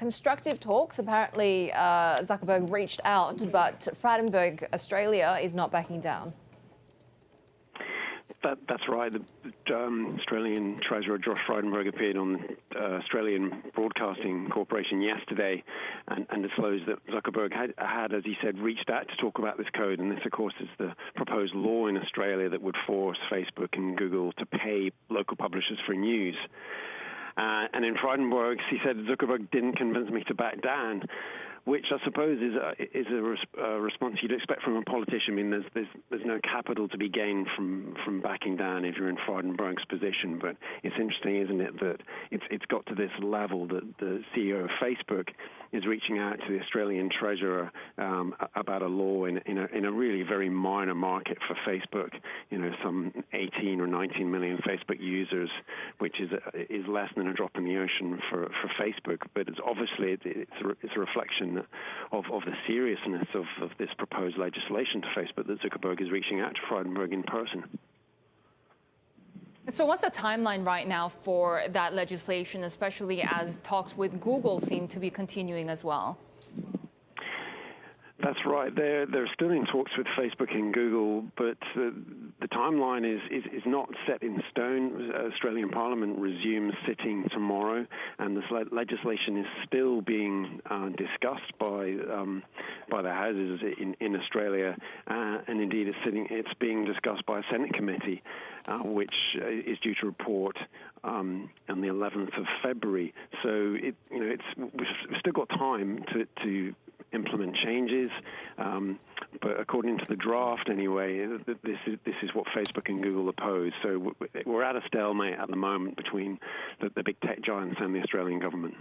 constructive talks. Apparently, Zuckerberg reached out, but Frydenberg, Australia, is not backing down. That's right. The Australian Treasurer Josh Frydenberg appeared on Australian Broadcasting Corporation yesterday and disclosed that Zuckerberg had, as he said, reached out to talk about this code. And this, of course, is the proposed law in Australia that would force Facebook and Google to pay local publishers for news. And in Frydenberg, he said, Zuckerberg didn't convince me to back down, which I suppose is a response you'd expect from a politician. I mean, there's no capital to be gained from backing down if you're in Frydenberg's position. But it's interesting, isn't it, that it's got to this level that the CEO of Facebook is reaching out to the Australian Treasurer about a law in a really very minor market for Facebook. You know, some 18 or 19 million Facebook users, which is less than a drop in the ocean for Facebook. But it's obviously it's a reflection of the seriousness of this proposed legislation to Facebook that Zuckerberg is reaching out to Frydenberg in person. So what's the timeline right now for that legislation, especially as talks with Google seem to be continuing as well? That's right. They're still in talks with Facebook and Google, but the timeline is not set in stone. Australian Parliament resumes sitting tomorrow, and this legislation is still being discussed by the houses in Australia, and indeed it's being discussed by a Senate committee, which is due to report on the 11th of February. So we've still got time to implement changes, but according to the draft anyway, this is what Facebook and Google oppose. So we're at a stalemate at the moment between the big tech giants and the Australian government.